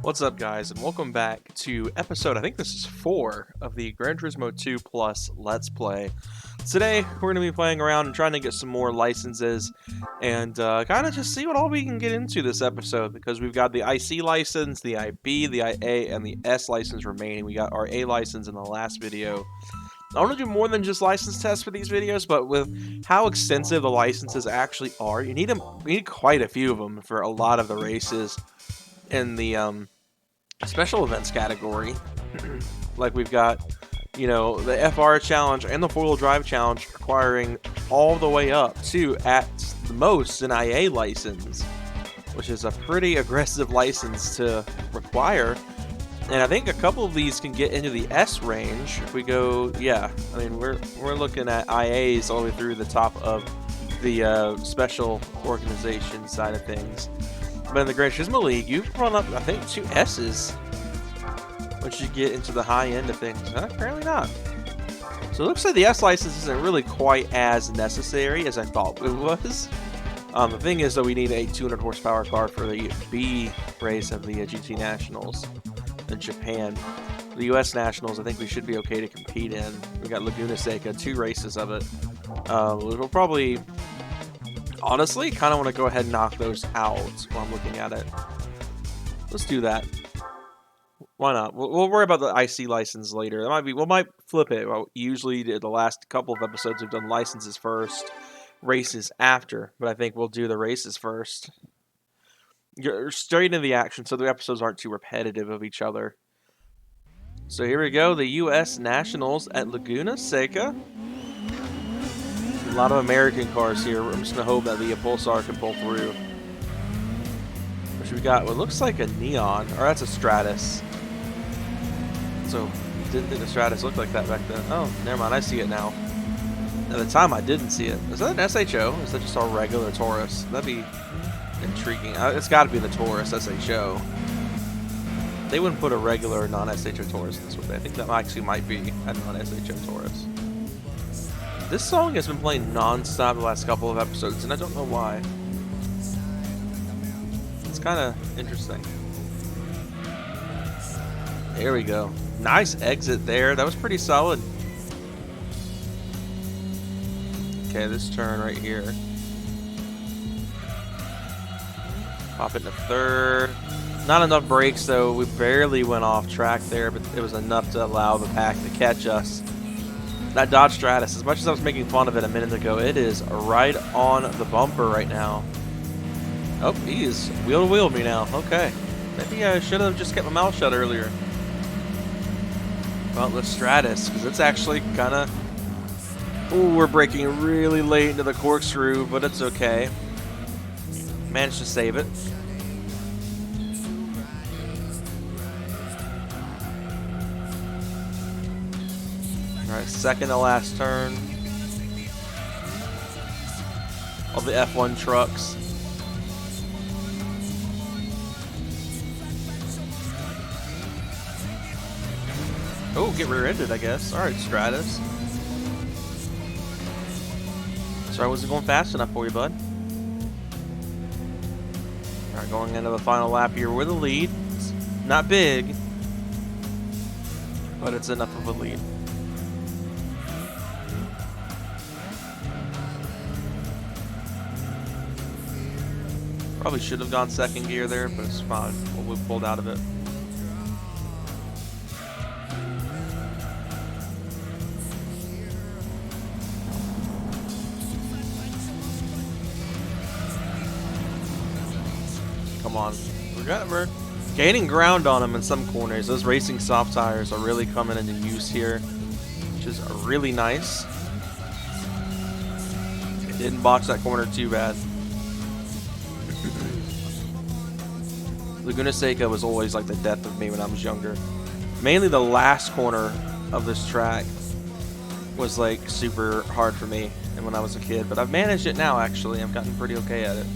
What's up, guys, and welcome back to episode, I think this is 4 of the Gran Turismo 2 Plus Let's Play. Today, we're going to be playing around and trying to get some more licenses and kind of just see what all we can get into this episode, because we've got the IC license, the IB, the IA, and the S license remaining. We got our A license in the last video. I want to do more than just license tests for these videos, but with how extensive the licenses actually are, you need quite a few of them for a lot of the races in the special events category. Like we've got, you know, the FR challenge and the four-wheel drive challenge requiring all the way up to, at the most, an IA license, which is a pretty aggressive license to require. And I think a couple of these can get into the S range if we go, yeah, I mean, we're looking at IAs all the way through the top of the special organization side of things. But in the Gran Turismo League, you can run up, I think, 2 S's once you get into the high end of things. Apparently not. So it looks like the S license isn't really quite as necessary as I thought it was. The thing is, though, we need a 200 horsepower car for the B race of the GT Nationals in Japan. The US Nationals, I think we should be okay to compete in. We got Laguna Seca, 2 races of it. We'll probably, honestly, kind of want to go ahead and knock those out while I'm looking at it. Let's do that. Why not? We'll worry about the IC license later. That might be, we might flip it. Well, usually the last couple of episodes we've done licenses first, races after, but I think we'll do the races first. You're straight into the action, so the episodes aren't too repetitive of each other. So here we go, the US Nationals at Laguna Seca. A lot of American cars here. I'm just going to hope that the Pulsar can pull through. Which we got what looks like a Neon, or that's a Stratus. So, didn't think the Stratus looked like that back then. Oh, never mind, I see it now. At the time, I didn't see it. Is that an SHO? Is that just a regular Taurus? That'd be intriguing. It's got to be the Taurus SHO. They wouldn't put a regular non-SHO Taurus in this one. I think that actually might be a non-SHO Taurus. This song has been playing non-stop the last couple of episodes, and I don't know why. It's kind of interesting. There we go. Nice exit there. That was pretty solid. Okay, this turn right here. Pop into third. Not enough brakes, though. We barely went off track there, but it was enough to allow the pack to catch us. That Dodge Stratus, as much as I was making fun of it a minute ago, it is right on the bumper right now. Oh, he is wheel-to-wheel me now. Okay. Maybe I should have just kept my mouth shut earlier. Well, the Stratus, because it's actually kind of... Ooh, we're braking really late into the corkscrew, but it's okay. Managed to save it. Alright, second to last turn. All the F1 trucks. Oh, get rear-ended, I guess. Alright, Stratus. Sorry, I wasn't going fast enough for you, bud. Alright, going into the final lap here with a lead. It's not big, but it's enough of a lead. Probably should have gone second gear there, but it's fine. We pulled out of it. Come on. We're gaining ground on them in some corners. Those racing soft tires are really coming into use here, which is really nice. Didn't botch that corner too bad. Laguna Seca was always like the death of me when I was younger. Mainly the last corner of this track was like super hard for me and when I was a kid, but I've managed it now actually. I've gotten pretty okay at it.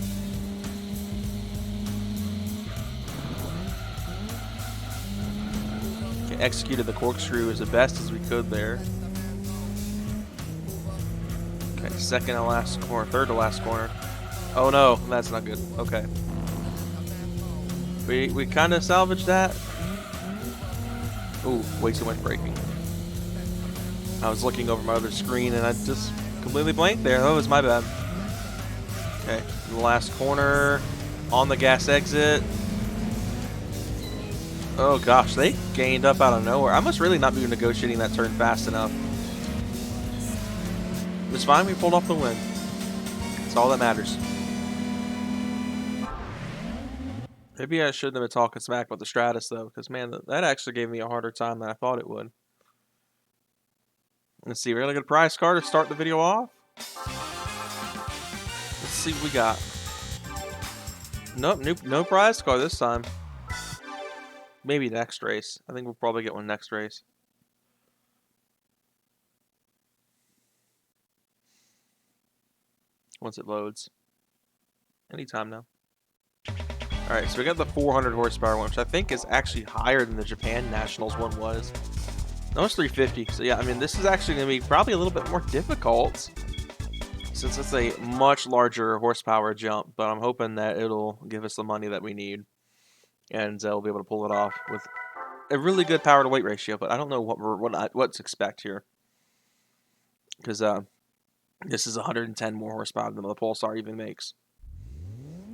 Okay, executed the corkscrew as best as we could there. Okay, second to last corner, third to last corner. Oh no, that's not good. Okay. We kind of salvaged that. Ooh, way too much braking. I was looking over my other screen and I just completely blanked there. That was my bad. Okay, in the last corner, on the gas exit. Oh gosh, they gained up out of nowhere. I must really not be negotiating that turn fast enough. It's fine, we pulled off the win. That's all that matters. Maybe I shouldn't have been talking smack about the Stratus though, because man, that actually gave me a harder time than I thought it would. Let's see, we're gonna get a prize card to start the video off. Let's see what we got. Nope, no prize card this time. Maybe next race. I think we'll probably get one next race. Once it loads. Anytime now. Alright, so we got the 400 horsepower one, which I think is actually higher than the Japan Nationals one was. That was 350. So yeah, I mean, this is actually going to be probably a little bit more difficult, since it's a much larger horsepower jump, but I'm hoping that it'll give us the money that we need, and we'll be able to pull it off with a really good power to weight ratio. But I don't know what to expect here, because this is 110 more horsepower than the Pulsar even makes.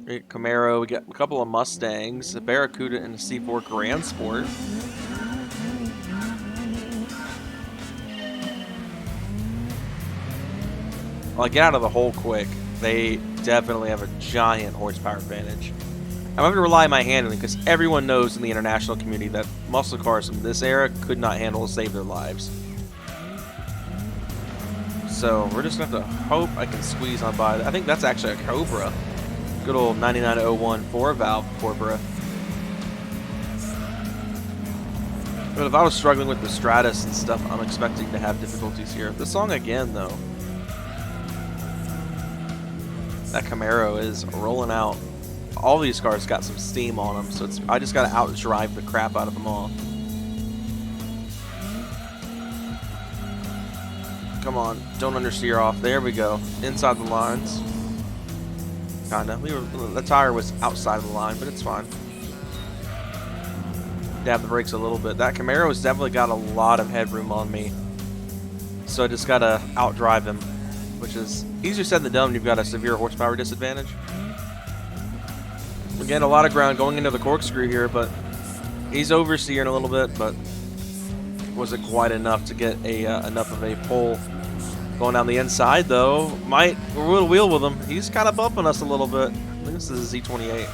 We get Camaro, we get a couple of Mustangs, a Barracuda, and a C4 Grand Sport. Well, I get out of the hole quick. They definitely have a giant horsepower advantage. I'm going to rely on my handling because everyone knows in the international community that muscle cars from this era could not handle to save their lives. So we're just going to have to hope I can squeeze on by. I think that's actually a Cobra. Good old 9901 4-valve Cobra. But if I was struggling with the Stratus and stuff, I'm expecting to have difficulties here. This song again, though. That Camaro is rolling out. All these cars got some steam on them, so I just got to outdrive the crap out of them all. Come on, don't understeer off. There we go. Inside the lines. Kinda. The tire was outside of the line, but it's fine. Dab the brakes a little bit. That Camaro has definitely got a lot of headroom on me, so I just gotta outdrive him, which is easier said than done when you've got a severe horsepower disadvantage. We're getting a lot of ground going into the corkscrew here, but he's oversteering a little bit, but wasn't quite enough to get enough of a pull. Going down the inside, though, we'll wheel with him. He's kind of bumping us a little bit. I think this is a Z28.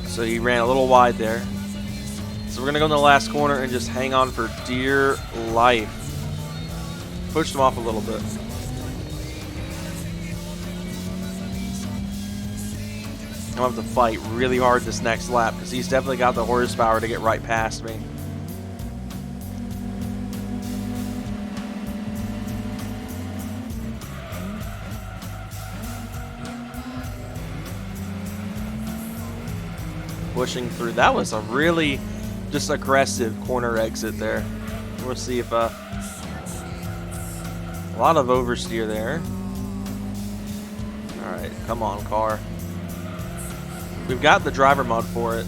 So he ran a little wide there. So we're going to go in the last corner and just hang on for dear life. Pushed him off a little bit. I'm going to have to fight really hard this next lap because he's definitely got the horsepower to get right past me. Pushing through. That was a really just aggressive corner exit there. We'll see if a lot of oversteer there. Alright, come on, car. We've got the driver mod for it.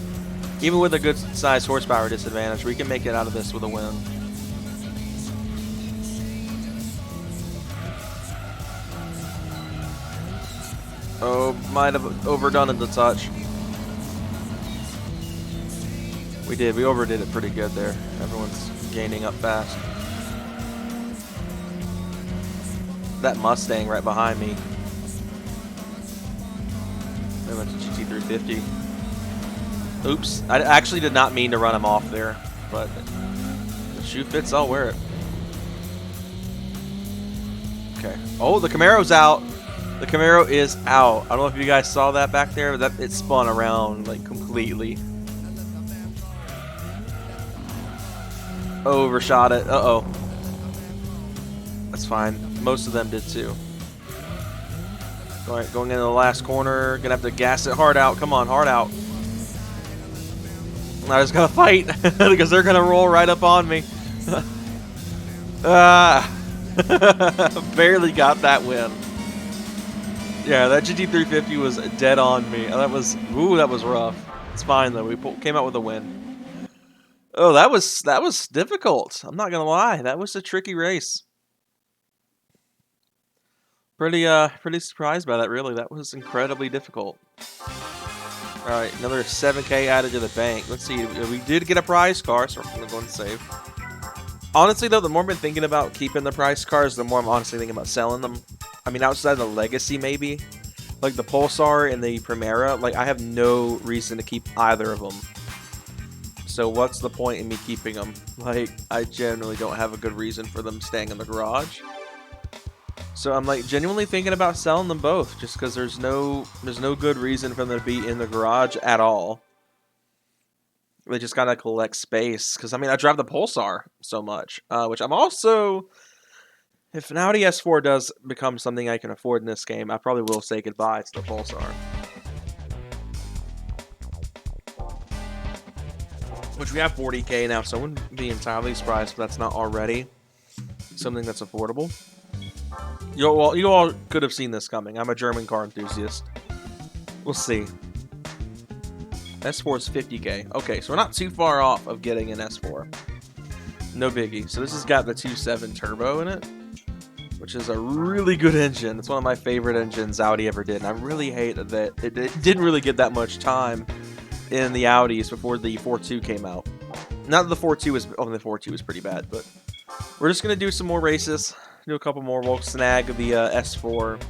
Even with a good size horsepower disadvantage, we can make it out of this with a win. Oh, might have overdone it a touch. We did. We overdid it pretty good there. Everyone's gaining up fast. That Mustang right behind me. I went to GT350. Oops. I actually did not mean to run him off there, but the shoe fits, I'll wear it. Okay. Oh, the Camaro's out. The Camaro is out. I don't know if you guys saw that back there, but it spun around like completely. Overshot it. Uh-oh. That's fine. Most of them did too. Alright, going into the last corner. Gonna have to gas it hard out. Come on, hard out. I just gotta fight because they're gonna roll right up on me. Barely got that win. Yeah, that GT350 was dead on me. That was rough. It's fine though. We came out with a win. Oh, that was difficult. I'm not gonna lie. That was a tricky race. Pretty surprised by that. Really, that was incredibly difficult. All right, another 7K added to the bank. Let's see. We did get a prize car, so we're gonna go and save. Honestly, though, the more I've been thinking about keeping the prize cars, the more I'm honestly thinking about selling them. I mean, outside of the Legacy, maybe. Like the Pulsar and the Primera, like I have no reason to keep either of them. So what's the point in me keeping them? Like, I generally don't have a good reason for them staying in the garage. So I'm like genuinely thinking about selling them both, just because there's no good reason for them to be in the garage at all. They just kind of collect space. Because I mean, I drive the Pulsar so much, which I'm also. If an Audi S4 does become something I can afford in this game, I probably will say goodbye to the Pulsar. Which we have 40K now, so I wouldn't be entirely surprised if that's not already something that's affordable. You all could have seen this coming. I'm a German car enthusiast. We'll see. S4 is 50K. Okay, so we're not too far off of getting an S4. No biggie. So this has got the 2.7 turbo in it, which is a really good engine. It's one of my favorite engines Audi ever did, and I really hate that it didn't really get that much time in the Audis before the 4.2 came out. Not that the 4.2 was... Oh, the 4.2 was pretty bad, but... We're just going to do some more races. Do a couple more. We'll snag the S4.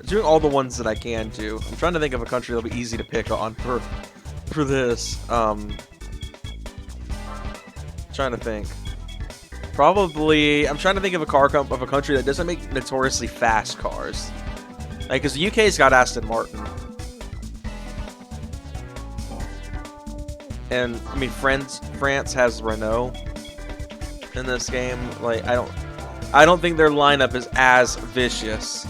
Doing all the ones that I can do. I'm trying to think of a country that'll be easy to pick on for this. Trying to think. Probably, I'm trying to think of a country that doesn't make notoriously fast cars. Like, because the UK's got Aston Martin. And, I mean, France has Renault in this game. Like, I don't think their lineup is as vicious.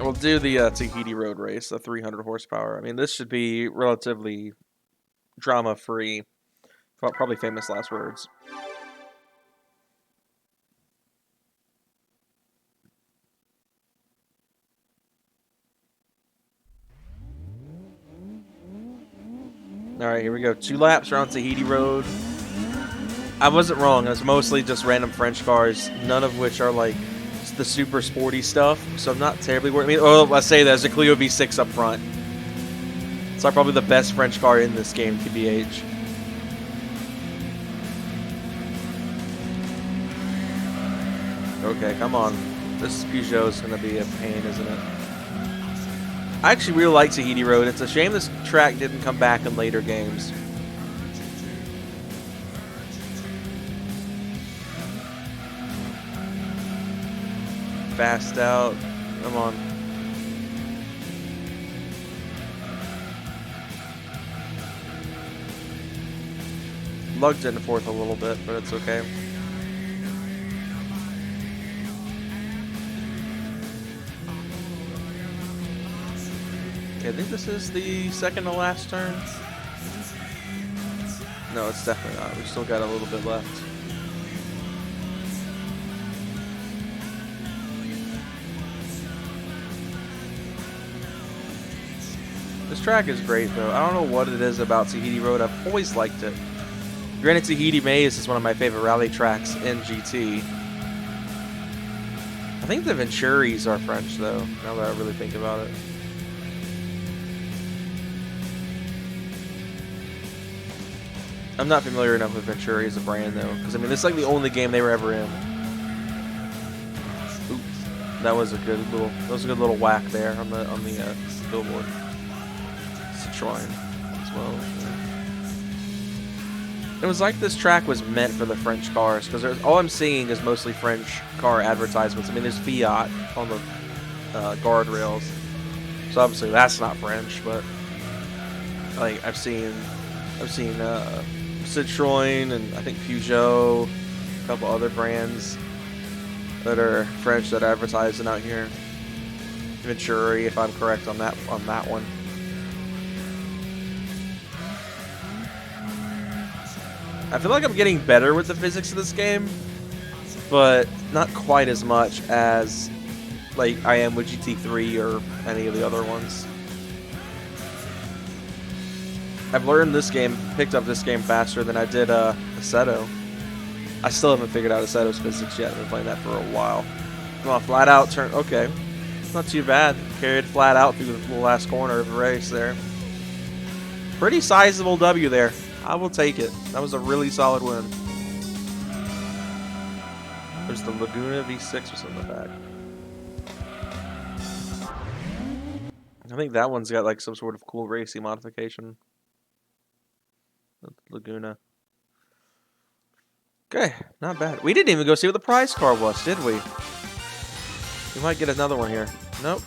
We'll do the Tahiti road race, the 300 horsepower. I mean, this should be relatively drama-free. Probably famous last words. Alright, here we go. 2 laps around Tahiti Road. I wasn't wrong. It was mostly just random French cars, none of which are like the super sporty stuff. So I'm not terribly worried. I mean, oh, I say there's a Clio V6 up front. It's like probably the best French car in this game, TBH. Okay, come on. This Peugeot is going to be a pain, isn't it? I actually really like Tahiti Road. It's a shame this track didn't come back in later games. Fast out. Come on. Lugged in fourth a little bit, but it's okay. I think this is the second to last turn. No, it's definitely not. We still got a little bit left. This track is great, though. I don't know what it is about Tahiti Road. I've always liked it. Granted, Tahiti Maze is one of my favorite rally tracks in GT. I think the Venturis are French, though, now that I really think about it. I'm not familiar enough with Venturi as a brand, though, because I mean, this is like the only game they were ever in. Oops, that was a good little whack there on the billboard. Citroen as well. It was like this track was meant for the French cars, because all I'm seeing is mostly French car advertisements. I mean, there's Fiat on the guardrails, so obviously that's not French, but like I've seen Citroen and I think Peugeot, a couple other brands that are French that are advertising out here. Venturi, if I'm correct on that one. I feel like I'm getting better with the physics of this game, but not quite as much as like I am with GT3 or any of the other ones. I've learned this game, picked up this game faster than I did Assetto. I still haven't figured out Assetto's physics yet. I've been playing that for a while. Come on, flat out turn. Okay, not too bad. Carried flat out through the last corner of the race there. Pretty sizable W there. I will take it. That was a really solid win. There's the Laguna V6 was in the back. I think that one's got like some sort of cool racing modification. Laguna. Okay, not bad. We didn't even go see what the prize car was, did we? We might get another one here. Nope.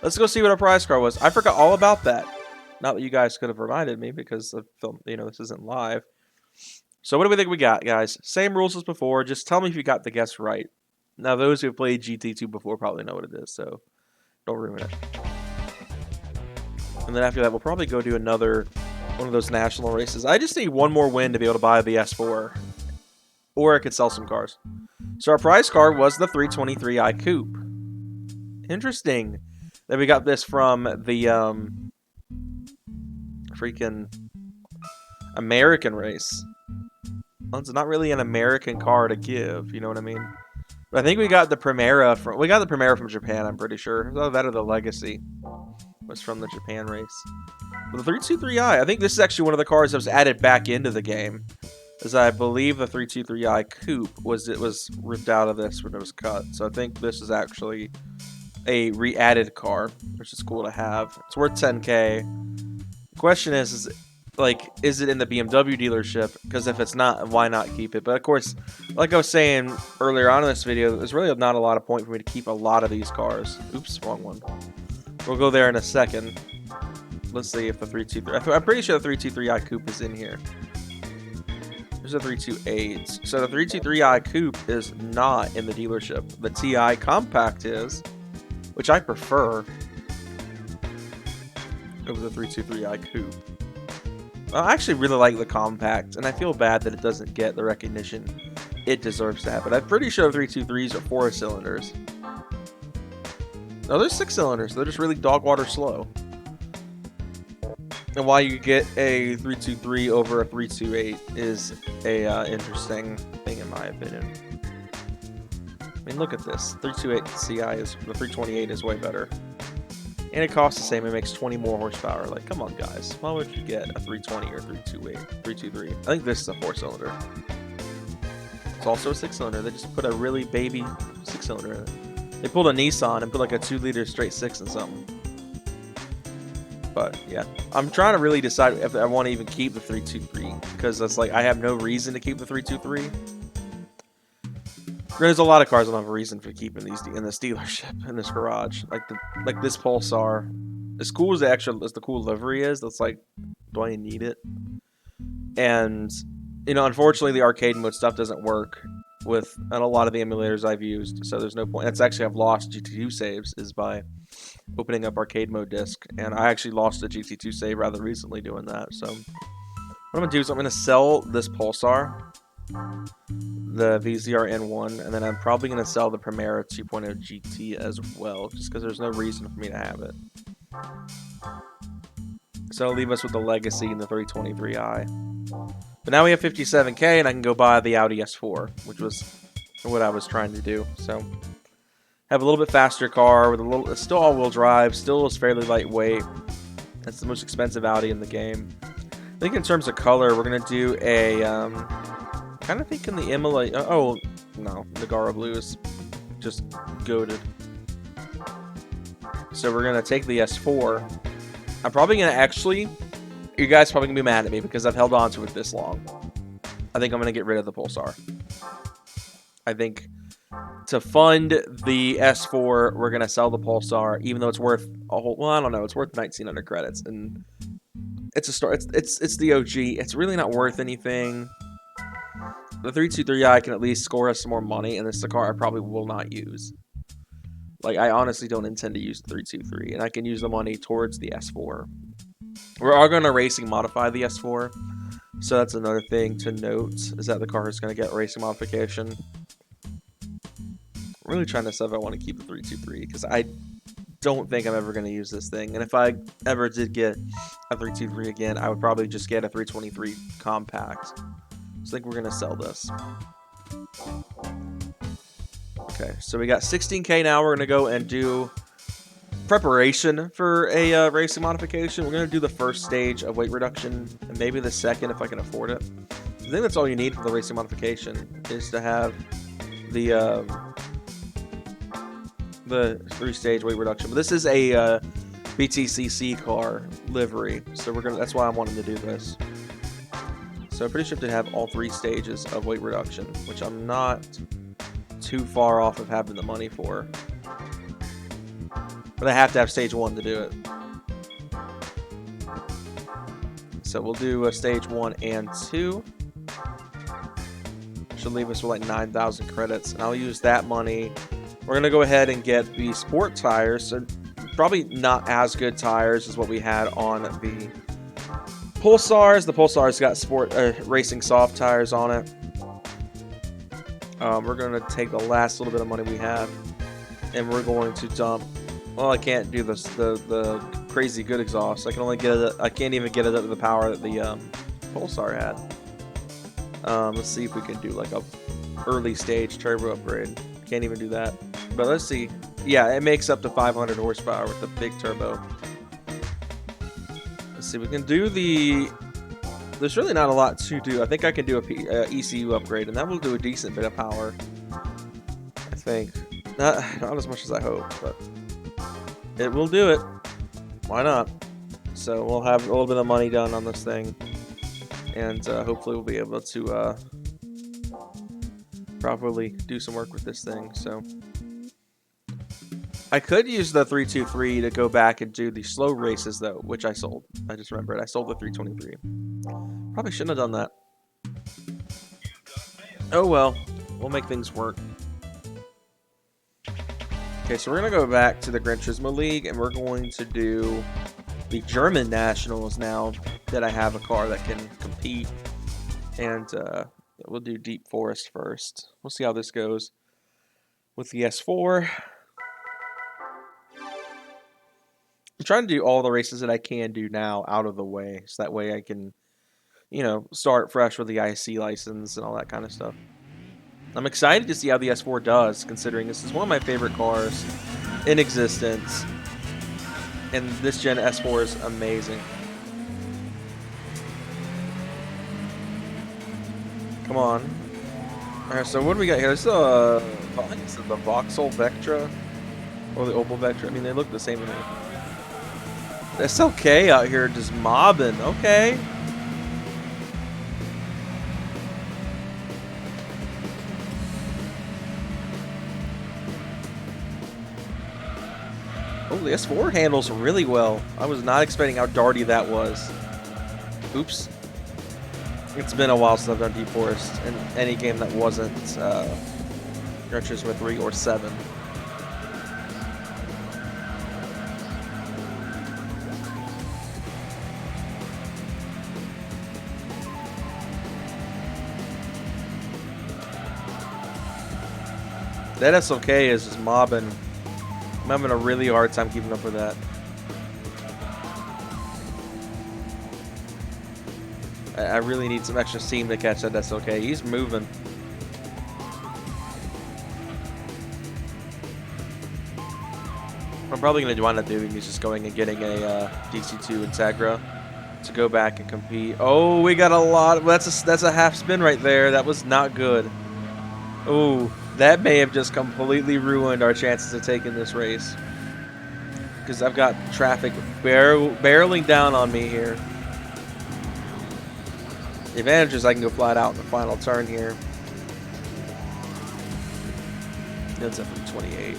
Let's go see what our prize car was. I forgot all about that. Not that you guys could have reminded me because the film, this isn't live. So what do we think we got, guys? Same rules as before. Just tell me if you got the guess right. Now, those who have played GT2 before probably know what it is, so don't ruin it. And then after that, we'll probably go do another one of those national races. I just need one more win to be able to buy the S4. Or I could sell some cars. So our prize car was the 323i Coupe. Interesting that we got this from the freaking American race. Well, it's not really an American car to give, you know what I mean? But I think we got the Primera from Japan, I'm pretty sure. Oh, that or the Legacy was from the Japan race. But the 323i, I think this is actually one of the cars that was added back into the game. As I believe the 323i Coupe was ripped out of this when it was cut. So I think this is actually a re-added car, which is cool to have. It's worth 10K. The question is it in the BMW dealership? Because if it's not, why not keep it? But of course, like I was saying earlier on in this video, there's really not a lot of point for me to keep a lot of these cars. Oops, wrong one. We'll go there in a second. Let's see if the 323... I'm pretty sure the 323i Coupe is in here. There's a 328. So the 323i Coupe is not in the dealership. The TI Compact is, which I prefer over the 323i Coupe. I actually really like the Compact, and I feel bad that it doesn't get the recognition it deserves to have. But I'm pretty sure 323s are 4 cylinders. No, there's 6 cylinders. They're just really dog water slow. And why you get a 323 over a 328 is a interesting thing in my opinion. I mean, look at this. 328 Ci is the 328 is way better, and it costs the same. It makes 20 more horsepower. Like, come on, guys. Why would you get a 320 or 328, 323? I think this is a 4-cylinder. It's also a 6-cylinder. They just put a really baby 6-cylinder in it. They pulled a Nissan and put like a 2-liter straight 6 in something. But yeah, I'm trying to really decide if I want to even keep the 323 because it's like I have no reason to keep the 323. There's a lot of cars I don't have a reason for keeping these in this dealership, in this garage. Like this Pulsar, as cool as the cool livery is, that's like, do I need it? And unfortunately, the arcade mode stuff doesn't work with a lot of the emulators I've used, so there's no point. That's actually I've lost GT2 saves is by opening up arcade mode disc, and I actually lost a GT2 save rather recently doing that. So what I'm gonna do is I'm gonna sell this Pulsar, the VZR N1, and then I'm probably gonna sell the Primera 2.0 GT as well, just because there's no reason for me to have it. So I'll leave us with the Legacy and the 323i. But now we have 57K, and I can go buy the Audi S4, which was what I was trying to do. So have a little bit faster car with it's still all-wheel drive, still is fairly lightweight. That's the most expensive Audi in the game. I think in terms of color, we're gonna do a kind of thinking the Imola. Oh no, Nagara Blue is just goated. So we're gonna take the S4. I'm probably gonna actually. You guys probably gonna be mad at me because I've held on to it this long. I think I'm gonna get rid of the Pulsar. I think to fund the S4, we're gonna sell the Pulsar, even though it's worth a whole. Well, I don't know. It's worth 1,900 credits, and it's a start. It's the OG. It's really not worth anything. The 323i can at least score us some more money, and this is a car I probably will not use. Like, I honestly don't intend to use the 323, and I can use the money towards the S4. We are going to racing modify the S4, so that's another thing to note, is that the car is going to get racing modification. I'm really trying to decide if I want to keep the 323 because I don't think I'm ever going to use this thing. And if I ever did get a 323 again, I would probably just get a 323 compact. So I think we're going to sell this. Okay, so we got 16K now. We're going to go and do preparation for a racing modification. We're going to do the first stage of weight reduction and maybe the second if I can afford it. I think that's all you need for the racing modification is to have the 3-stage weight reduction. But this is a BTCC car livery, so that's why I'm wanting to do this. So I'm pretty sure to have all 3 stages of weight reduction, which I'm not too far off of having the money for. But I have to have stage 1 to do it. So we'll do stage 1 and 2. Should leave us with like 9,000 credits, and I'll use that money. We're gonna go ahead and get the sport tires. So probably not as good tires as what we had on the Pulsars. The Pulsar's got sport racing soft tires on it. We're gonna take the last little bit of money we have, and we're going to dump. Well, I can't do this the crazy good exhaust. I can only get it. I can't even get it up to the power that the Pulsar had. Let's see if we can do like a early stage turbo upgrade. Can't even do that. But let's see. Yeah, it makes up to 500 horsepower with the big turbo. Let's see. We can do the. There's really not a lot to do. I think I can do a ECU upgrade, and that will do a decent bit of power. I think not as much as I hope, but it will do it. Why not? So we'll have a little bit of money done on this thing. And hopefully we'll be able to properly do some work with this thing. So I could use the 323 to go back and do the slow races though, which I sold. I just remembered I sold the 323. Probably shouldn't have done that. Oh well, we'll make things work. Okay, so we're gonna go back to the Gran Turismo League, and we're going to do the German Nationals now that I have a car that can compete. And we'll do Deep Forest first. We'll see how this goes with the S4. I'm trying to do all the races that I can do now out of the way, so that way I can, you know, start fresh with the IC license and all that kind of stuff. I'm excited to see how the S4 does, considering this is one of my favorite cars in existence. And this gen S4 is amazing. Come on. Alright, so what do we got here? This is I think this is the Vauxhall Vectra. Or the Opel Vectra. I mean, they look the same to me. SLK out here just mobbing. Okay. Oh, the S4 handles really well. I was not expecting how darty that was. Oops. It's been a while since I've done Deep Forest in any game that wasn't Gran Turismo 3 or 7. That SLK is just mobbing. I'm having a really hard time keeping up with that. I really need some extra steam to catch that SLK. He's moving. I'm probably going to wind up doing is just going and getting a DC2 Integra to go back and compete. Oh, we got a lot. That's a half spin right there. That was not good. Oh, that may have just completely ruined our chances of taking this race. Because I've got traffic barreling down on me here. The advantage is I can go flat out in the final turn here. That's up from 28.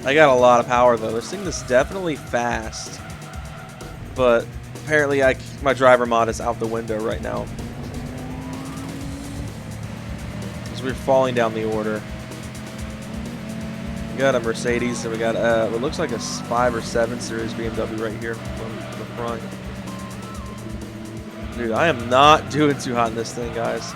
I got a lot of power though. This thing is definitely fast. But apparently my driver mod is out the window right now. Because we're falling down the order. We got a Mercedes and we got what looks like a 5 or 7 Series BMW right here from the front. Dude, I am not doing too hot in this thing, guys.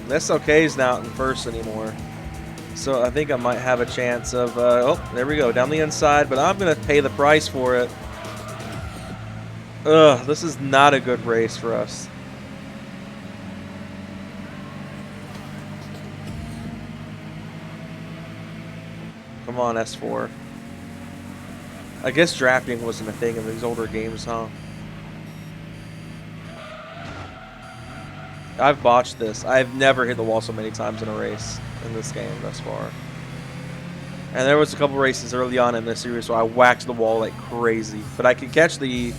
SLK's not in first anymore. So I think I might have a chance of, oh, there we go, down the inside, but I'm going to pay the price for it. Ugh, this is not a good race for us. Come on, S4. I guess drafting wasn't a thing in these older games, huh? I've botched this. I've never hit the wall so many times in a race in this game thus far. And there was a couple races early on in this series where I whacked the wall like crazy. But I can catch the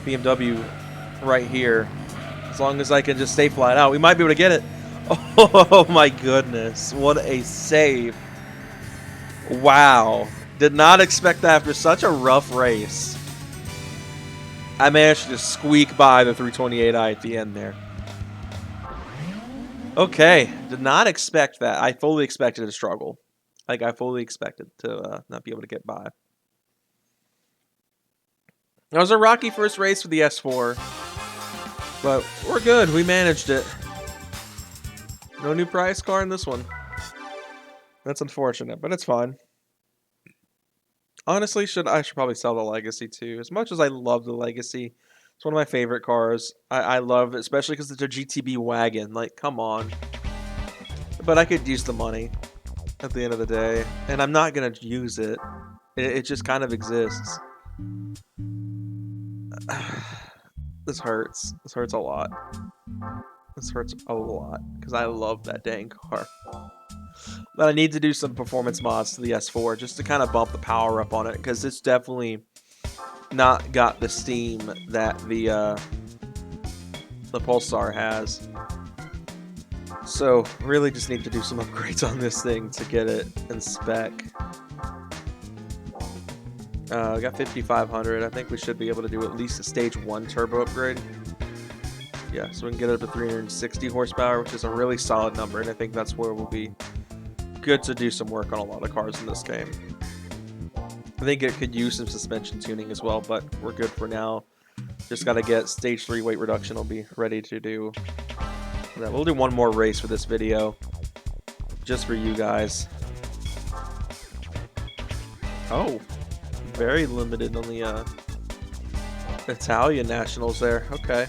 BMW right here. As long as I can just stay flat out. We might be able to get it. Oh my goodness. What a save. Wow. Did not expect that after such a rough race. I managed to just squeak by the 328i at the end there. Okay. Did not expect that. I fully expected to struggle. Like, I fully expected to not be able to get by. That was a rocky first race for the S4. But we're good. We managed it. No new prize car in this one. That's unfortunate, but it's fine. Honestly, I should probably sell the Legacy too. As much as I love the Legacy, it's one of my favorite cars. I love it, especially because it's a GTB wagon. Like, come on. But I could use the money at the end of the day, and I'm not gonna use it. It just kind of exists. This hurts. This hurts a lot. This hurts a lot because I love that dang car. But I need to do some performance mods to the S4 just to kind of bump the power up on it, because it's definitely not got the steam that the Pulsar has. So really just need to do some upgrades on this thing to get it in spec. We got 5,500. I think we should be able to do at least a stage 1 turbo upgrade. Yeah, so we can get it up to 360 horsepower, which is a really solid number, and I think that's where we'll be good to do some work on a lot of cars in this game. I think it could use some suspension tuning as well, but we're good for now. Just got to get stage 3 weight reduction. We'll be ready to do that. We'll do one more race for this video, just for you guys. Oh, very limited on the Italian nationals there. Okay.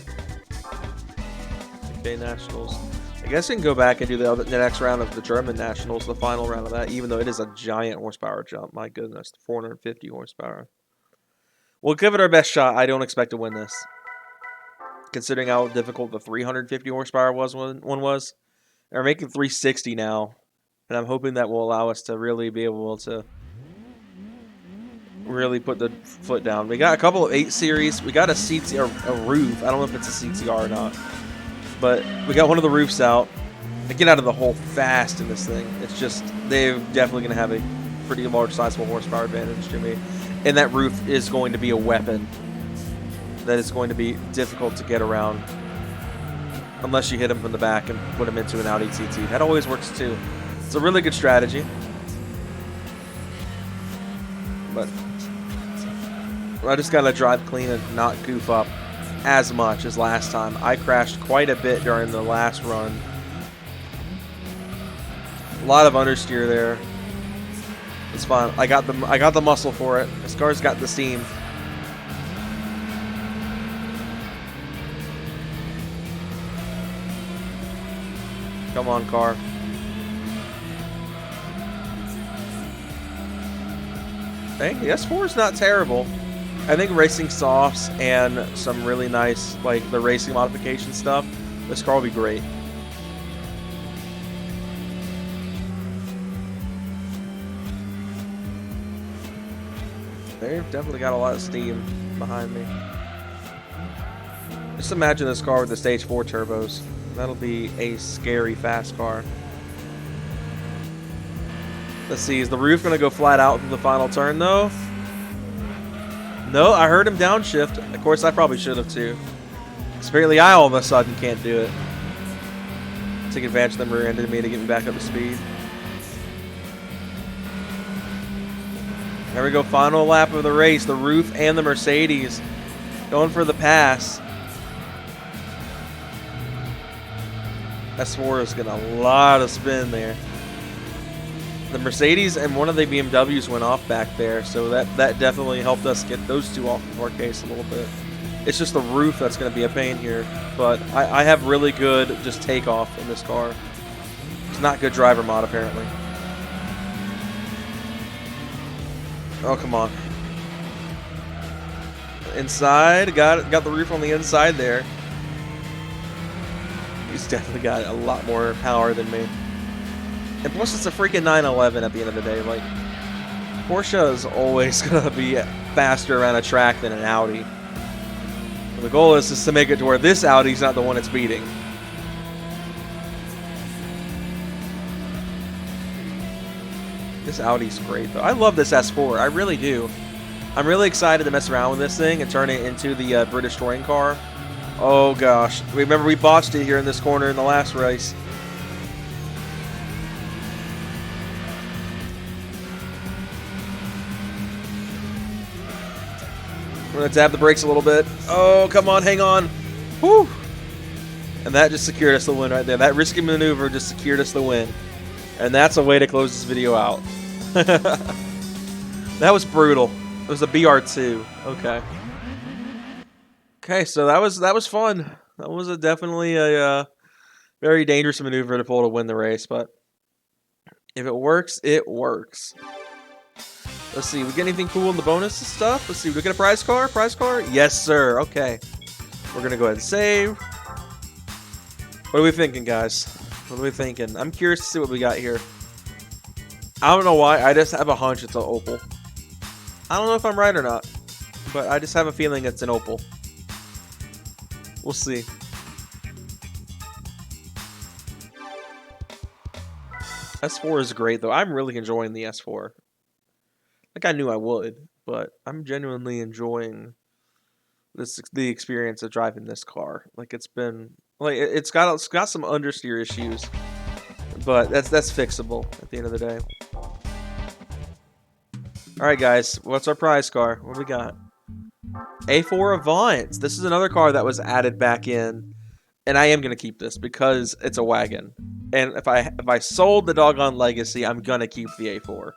Okay, nationals. I guess we can go back and do the next round of the German nationals, the final round of that, even though it is a giant horsepower jump. My goodness, 450 horsepower. We'll give it our best shot. I don't expect to win this, considering how difficult the 350 horsepower one was. We're making 360 now, and I'm hoping that will allow us to really be able to really put the foot down. We got a couple of 8 series. We got a roof. I don't know if it's a CTR or not, but we got one of the roofs out. They get out of the hole fast in this thing. It's just, they're definitely going to have a pretty large, sizable horsepower advantage to me. And that roof is going to be a weapon that is going to be difficult to get around unless you hit him from the back and put him into an Audi TT. That always works too. It's a really good strategy. But I just got to drive clean and not goof up as much as last time. I crashed quite a bit during the last run. A lot of understeer there. It's fun. I got the muscle for it. This car's got the steam. Come on, car. Hey, the S4 is not terrible. I think racing softs and some really nice, like the racing modification stuff, this car will be great. They've definitely got a lot of steam behind me. Just imagine this car with the stage 4 turbos. That'll be a scary fast car. Let's see, is the roof going to go flat out from the final turn though? No, I heard him downshift. Of course, I probably should have too. Apparently, I all of a sudden can't do it. Take advantage of them rear-ended me to get me back up to speed. There we go, final lap of the race. The roof and the Mercedes going for the pass. S4 is getting a lot of spin there. The Mercedes and one of the BMWs went off back there, so that definitely helped us get those two off of our case a little bit. It's just the roof that's going to be a pain here, but I have really good just takeoff in this car. It's not good driver mod, apparently. Oh, come on. Inside, got the roof on the inside there. He's definitely got a lot more power than me. And plus, it's a freaking 911 at the end of the day. Like, Porsche is always going to be faster around a track than an Audi. The goal is just to make it to where this Audi's not the one it's beating. This Audi's great, though. I love this S4. I really do. I'm really excited to mess around with this thing and turn it into the British touring car. Oh, gosh. Remember, we botched it here in this corner in the last race. We're going to tap the brakes a little bit. Oh, come on, hang on. Whew. And that just secured us the win right there. That risky maneuver just secured us the win. And that's a way to close this video out. That was brutal. It was a BR2. Okay. Okay, so that was fun. That was definitely a very dangerous maneuver to pull to win the race, but if it works, it works. Let's see, we get anything cool in the bonus and stuff? Let's see, we get a prize car? Prize car? Yes, sir. Okay. We're going to go ahead and save. What are we thinking, guys? What are we thinking? I'm curious to see what we got here. I don't know why. I just have a hunch it's an Opal. I don't know if I'm right or not, but I just have a feeling it's an Opal. We'll see. S4 is great, though. I'm really enjoying the S4. Like I knew I would, but I'm genuinely enjoying the experience of driving this car. Like it's been like it's got some understeer issues, but that's fixable at the end of the day. All right, guys, what's our prize car? What do we got? A4 Avant. This is another car that was added back in, and I am gonna keep this because it's a wagon. And if I sold the doggone Legacy, I'm gonna keep the A4.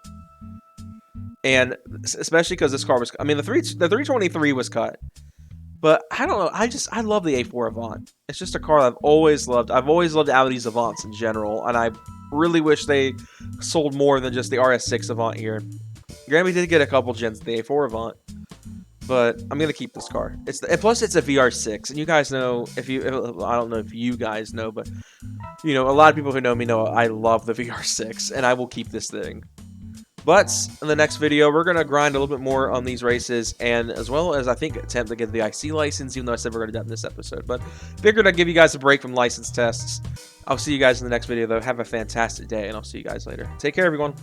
And especially because this car was, I mean, the 323 was cut, but I don't know. I love the A4 Avant. It's just a car I've always loved. I've always loved Audi's Avants in general, and I really wish they sold more than just the RS6 Avant here. Grammy did get a couple gens of the A4 Avant, but I'm gonna keep this car. And plus it's a VR6, and you guys know I don't know if you guys know, but you know a lot of people who know me know I love the VR6, and I will keep this thing. But in the next video, we're going to grind a little bit more on these races, and as well as, I think, attempt to get the IC license, even though I said we're going to do that in this episode. But figured I'd give you guys a break from license tests. I'll see you guys in the next video, though. Have a fantastic day, and I'll see you guys later. Take care, everyone.